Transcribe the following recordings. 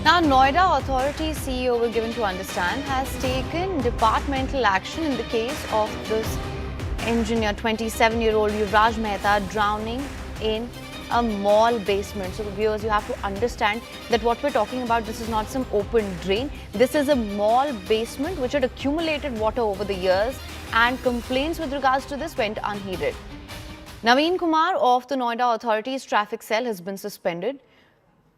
Now, Noida Authority CEO, we're given to understand, has taken departmental action in the case of this engineer, 27-year-old Yuvraj Mehta, drowning in a mall basement. So, viewers, you have to understand that what we're talking about, this is not some open drain. This is a mall basement which had accumulated water over the years, and complaints with regards to this went unheeded. Naveen Kumar of the Noida Authority's traffic cell has been suspended.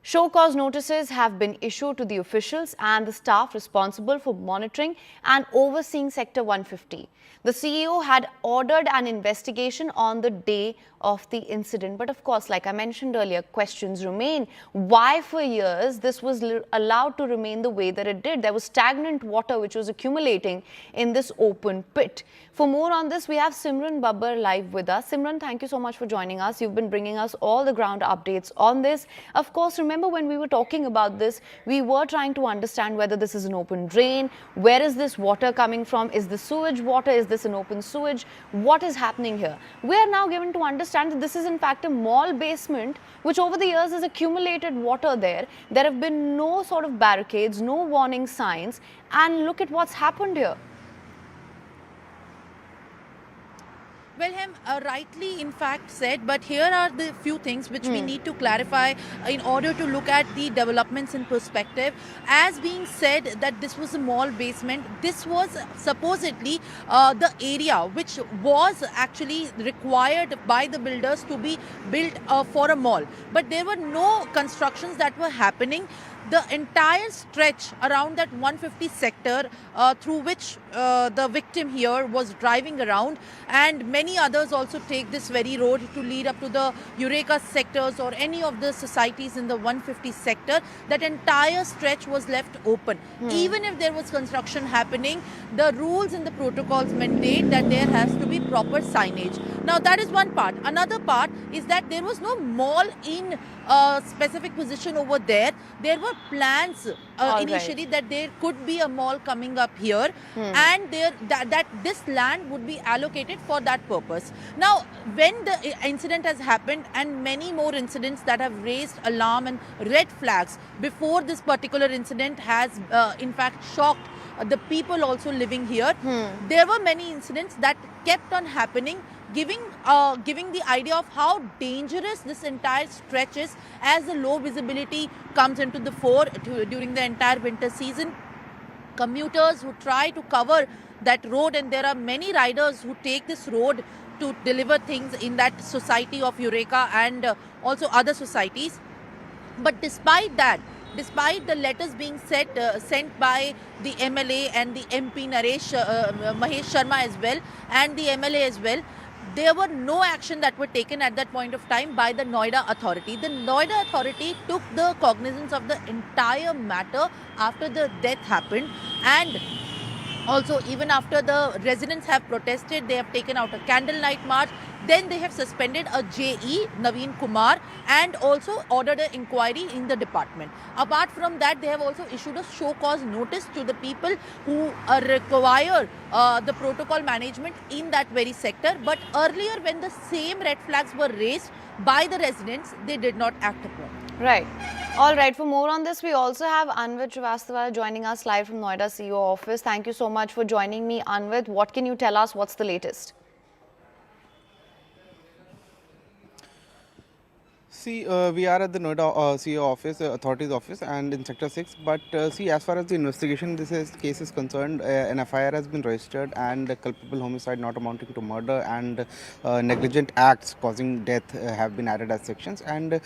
Show cause notices have been issued to the officials and the staff responsible for monitoring and overseeing Sector 150. The CEO had ordered an investigation on the day of the incident. But of course, like I mentioned earlier, questions remain. Why for years this was allowed to remain the way that it did? There was stagnant water which was accumulating in this open pit. For more on this, we have Simran Babbar live with us. Simran, thank you so much for joining us. You've been bringing us all the ground updates on this. Of course, remember when we were talking about this, we were trying to understand whether this is an open drain, where is this water coming from, is this sewage water, is this an open sewage, what is happening here? We are now given to understand that this is in fact a mall basement which over the years has accumulated water there. There have been no sort of barricades, no warning signs, and look at what's happened here. Well, rightly in fact said, but here are the few things which we need to clarify in order to look at the developments in perspective. As being said that this was a mall basement, this was supposedly the area which was actually required by the builders to be built for a mall. But there were no constructions that were happening. The entire stretch around that 150 sector through which the victim here was driving around, and many others also take this very road to lead up to the Eureka sectors or any of the societies in the 150 sector, that entire stretch was left open. Even if there was construction happening, the rules and the protocols mandate that there has to be proper signage. Now that is one part. Another part is that there was no mall in a specific position over there. There were plans initially that there could be a mall coming up here, and that this land would be allocated for that purpose. Now, when the incident has happened, and many more incidents that have raised alarm and red flags before this particular incident has in fact shocked the people also living here, there were many incidents that kept on happening, giving the idea of how dangerous this entire stretch is as the low visibility comes into the fore during the entire winter season. Commuters who try to cover that road, and there are many riders who take this road to deliver things in that society of Eureka and also other societies. But despite that, despite the letters being sent by the MLA and the MP Mahesh Sharma as well, and the MLA as well, there were no action that were taken at that point of time by the Noida Authority. The Noida Authority took the cognizance of the entire matter after the death happened, and also even after the residents have protested, they have taken out a candlelight march. Then they have suspended a JE, Naveen Kumar, and also ordered an inquiry in the department. Apart from that, they have also issued a show cause notice to the people who require the protocol management in that very sector. But earlier, when the same red flags were raised by the residents, they did not act upon. Right. All right. For more on this, we also have Anvid Srivastava joining us live from Noida CEO office. Thank you so much for joining me, Anvid. What can you tell us? What's the latest? See, we are at the Noida CEO office, authorities office, and in Sector 6. But see, as far as the investigation case is concerned, an FIR has been registered, and culpable homicide not amounting to murder and negligent acts causing death have been added as sections. And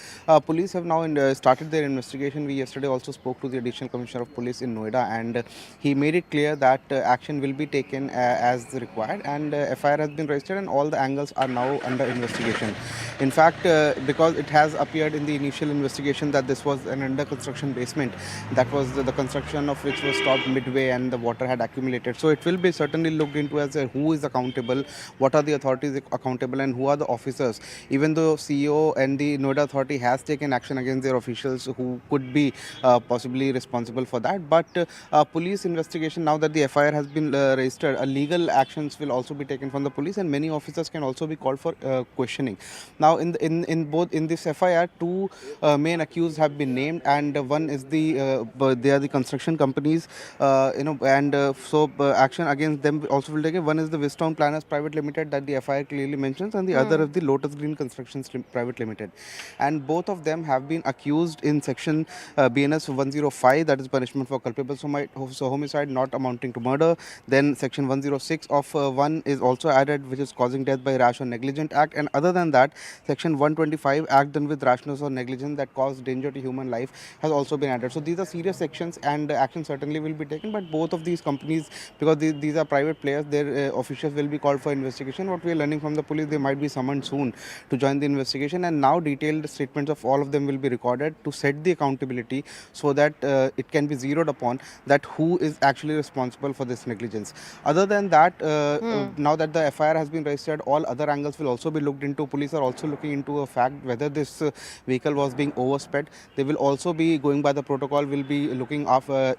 police have now started their investigation. We yesterday also spoke to the Additional Commissioner of Police in Noida, and he made it clear that action will be taken as required. And FIR has been registered, and all the angles are now under investigation. In fact, because it has appeared in the initial investigation that this was an under construction basement, that was the construction of which was stopped midway and the water had accumulated. So it will be certainly looked into as who is accountable, what are the authorities accountable, and who are the officers. Even though CEO and the Noida Authority has taken action against their officials who could be possibly responsible for that, but police investigation, now that the FIR has been registered, legal actions will also be taken from the police, and many officers can also be called for questioning. Now in this FIR, two main accused have been named, and one is they are the construction companies, action against them also will take. One is the Vistown Planners Private Limited that the FIR clearly mentions, and the other is the Lotus Green Constructions Private Limited, and both of them have been accused in section BNS 105, that is punishment for culpable homicide not amounting to murder. Then section 106 of 1 is also added, which is causing death by rash or negligent act, and other than that, section 125, act done with rashness or negligence that caused danger to human life, has also been added. So these are serious sections, and action certainly will be taken. But both of these companies, because these are private players, their officials will be called for investigation. What we are learning from the police, they might be summoned soon to join the investigation, and now detailed statements of all of them will be recorded to set the accountability, so that it can be zeroed upon that who is actually responsible for this negligence. Other than that, now that the FIR has been registered, all other angles will also be looked into. Police are also looking into a fact whether this vehicle was being oversped. They will also be going by the protocol, will be looking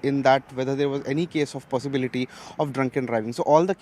in that whether there was any case of possibility of drunken driving. So all the cases